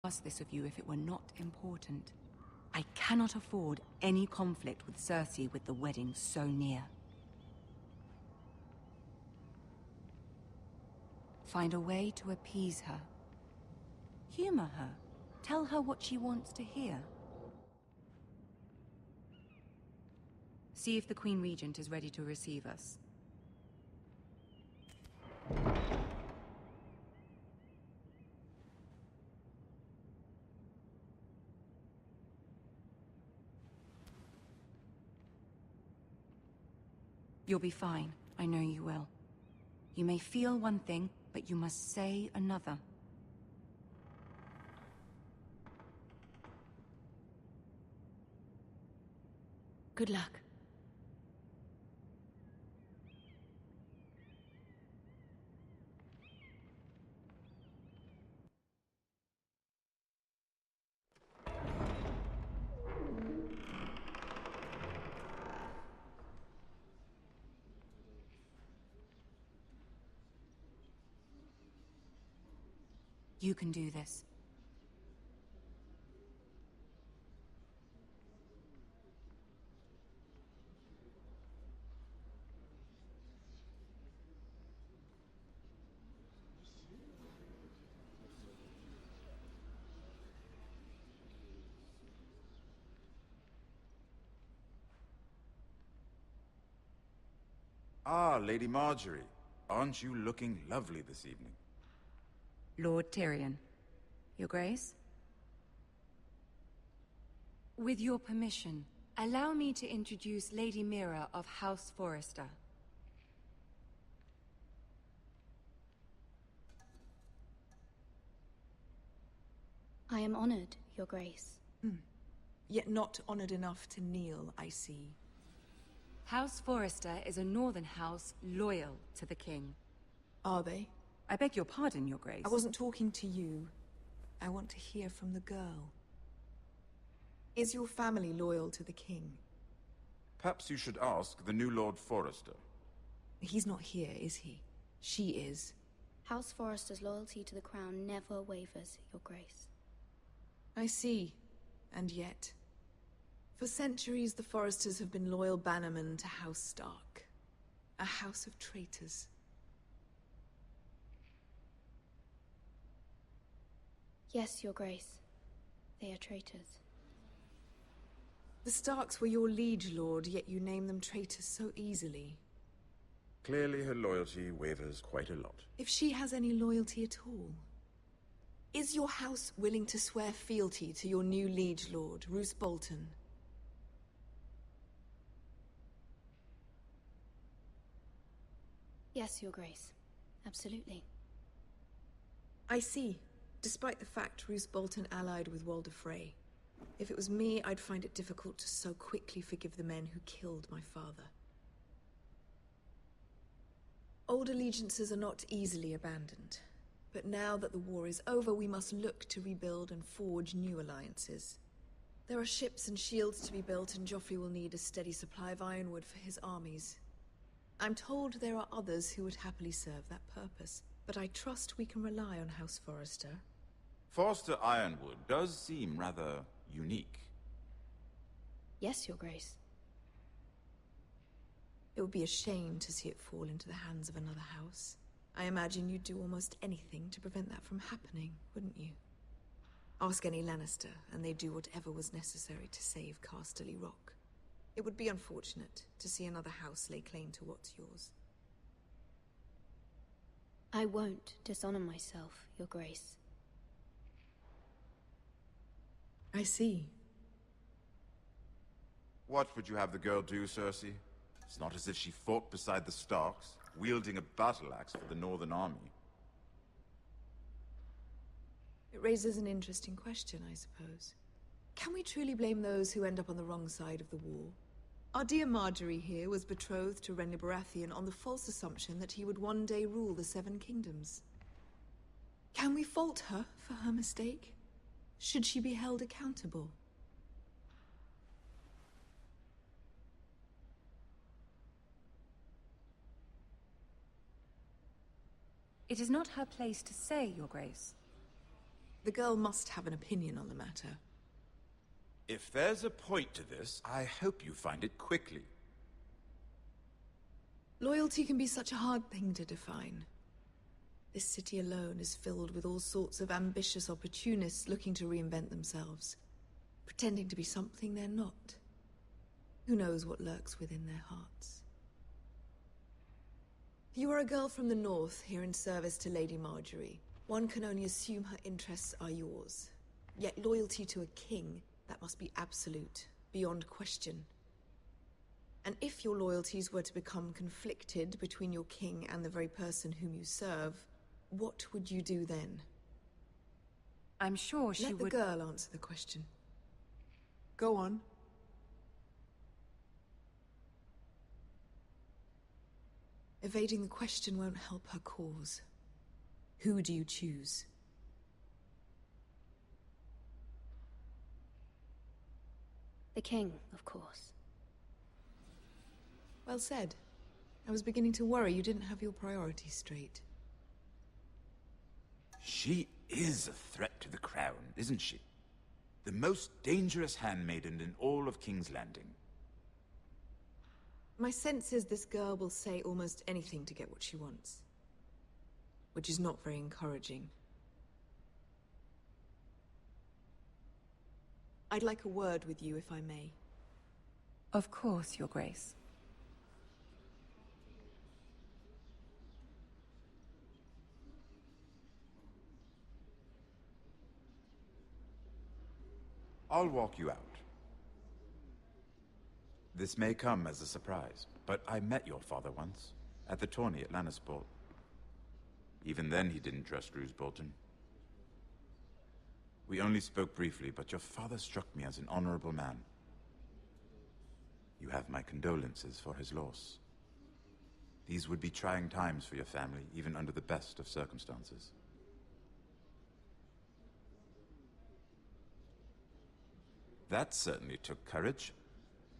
ask this of you if it were not important. I cannot afford any conflict with Cersei with the wedding so near. Find a way to appease her. Humor her. Tell her what she wants to hear. See if the Queen Regent is ready to receive us. You'll be fine. I know you will. You may feel one thing, but you must say another. Good luck. You can do this. Ah, Lady Marjorie. Aren't you looking lovely this evening? Lord Tyrion. Your Grace? With your permission, allow me to introduce Lady Mira of House Forrester. I am honored, Your Grace. Yet not honored enough to kneel, I see. House Forrester is a northern house loyal to the king. Are they? I beg your pardon, Your Grace. I wasn't talking to you. I want to hear from the girl. Is your family loyal to the king? Perhaps you should ask the new Lord Forrester. He's not here, is he? She is. House Forrester's loyalty to the crown never wavers, Your Grace. I see. And yet... For centuries, the Forresters have been loyal bannermen to House Stark. A house of traitors. Yes, Your Grace. They are traitors. The Starks were your liege lord, yet you name them traitors so easily. Clearly her loyalty wavers quite a lot. If she has any loyalty at all. Is your house willing to swear fealty to your new liege lord, Roose Bolton? Yes, Your Grace. Absolutely. I see. Despite the fact Roose Bolton allied with Walder Frey. If it was me, I'd find it difficult to so quickly forgive the men who killed my father. Old allegiances are not easily abandoned. But now that the war is over, we must look to rebuild and forge new alliances. There are ships and shields to be built, and Joffrey will need a steady supply of ironwood for his armies. I'm told there are others who would happily serve that purpose, but I trust we can rely on House Forrester. Forrester Ironwood does seem rather unique. Yes, Your Grace. It would be a shame to see it fall into the hands of another house. I imagine you'd do almost anything to prevent that from happening, wouldn't you? Ask any Lannister, and they'd do whatever was necessary to save Casterly Rock. It would be unfortunate to see another house lay claim to what's yours. I won't dishonor myself, Your Grace. I see. What would you have the girl do, Cersei? It's not as if she fought beside the Starks, wielding a battle axe for the Northern Army. It raises an interesting question, I suppose. Can we truly blame those who end up on the wrong side of the war? Our dear Marjorie here was betrothed to Renly Baratheon on the false assumption that he would one day rule the Seven Kingdoms. Can we fault her for her mistake? Should she be held accountable? It is not her place to say, Your Grace. The girl must have an opinion on the matter. If there's a point to this, I hope you find it quickly. Loyalty can be such a hard thing to define. This city alone is filled with all sorts of ambitious opportunists looking to reinvent themselves, pretending to be something they're not. Who knows what lurks within their hearts? You are a girl from the north, here in service to Lady Marjorie. One can only assume her interests are yours. Yet loyalty to a king, that must be absolute, beyond question. And if your loyalties were to become conflicted between your king and the very person whom you serve, what would you do then? I'm sure she would... Let the girl answer the question. Go on. Evading the question won't help her cause. Who do you choose? The king, of course. Well said. I was beginning to worry you didn't have your priorities straight. She is a threat to the crown, isn't she? The most dangerous handmaiden in all of King's Landing. My sense is this girl will say almost anything to get what she wants. Which is not very encouraging. I'd like a word with you, if I may. Of course, Your Grace. I'll walk you out. This may come as a surprise, but I met your father once, at the tourney at Lannisport. Even then he didn't trust Roose Bolton. We only spoke briefly, but your father struck me as an honorable man. You have my condolences for his loss. These would be trying times for your family, even under the best of circumstances. That certainly took courage.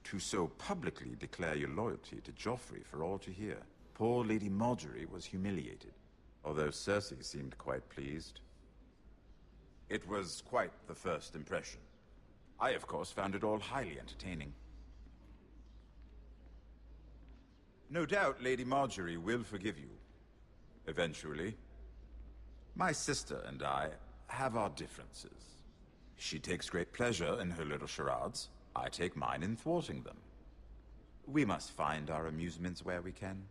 To so publicly declare your loyalty to Joffrey for all to hear. Poor Lady Marjorie was humiliated, although Cersei seemed quite pleased. It was quite the first impression. I, of course, found it all highly entertaining. No doubt Lady Marjorie will forgive you. Eventually. My sister and I have our differences. She takes great pleasure in her little charades. I take mine in thwarting them. We must find our amusements where we can.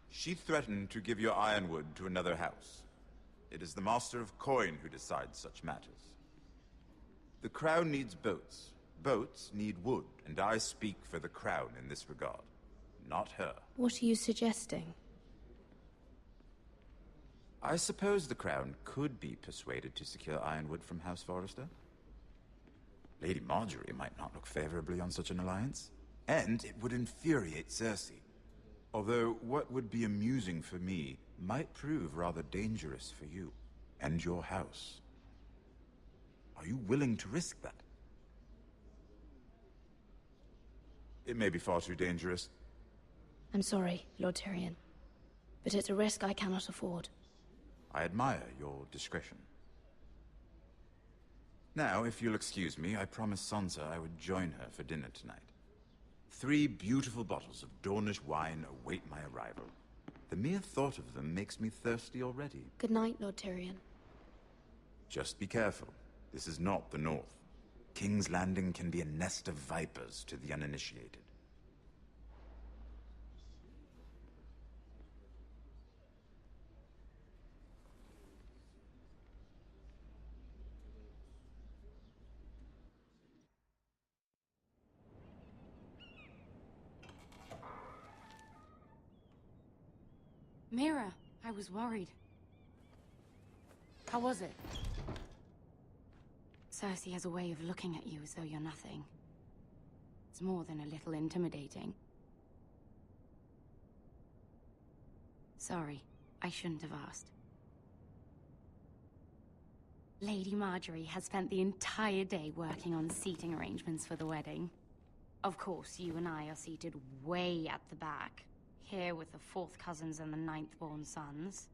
She threatened to give your ironwood to another house. It is the Master of Coin who decides such matters. The Crown needs boats. Boats need wood, and I speak for the Crown in this regard, not her. What are you suggesting? I suppose the Crown could be persuaded to secure ironwood from House Forrester. Lady Marjorie might not look favorably on such an alliance, and it would infuriate Cersei. Although what would be amusing for me might prove rather dangerous for you and your house. Are you willing to risk that? It may be far too dangerous. I'm sorry, Lord Tyrion, but it's a risk I cannot afford. I admire your discretion. Now, if you'll excuse me, I promised Sansa I would join her for dinner tonight. 3 beautiful bottles of Dornish wine await my arrival. The mere thought of them makes me thirsty already. Good night, Lord Tyrion. Just be careful. This is not the North. King's Landing can be a nest of vipers to the uninitiated. Mira, I was worried. How was it? Cersei has a way of looking at you as though you're nothing. It's more than a little intimidating. Sorry, I shouldn't have asked. Lady Marjorie has spent the entire day working on seating arrangements for the wedding. Of course, you and I are seated way at the back. Here with the 4th cousins and the 9th-born sons.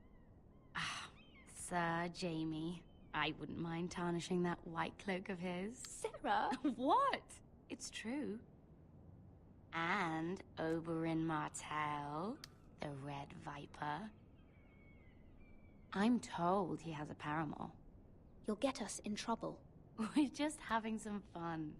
Ah, Sir Jaime. I wouldn't mind tarnishing that white cloak of his. Sarah! What? It's true. And Oberyn Martell, the Red Viper. I'm told he has a paramour. You'll get us in trouble. We're just having some fun.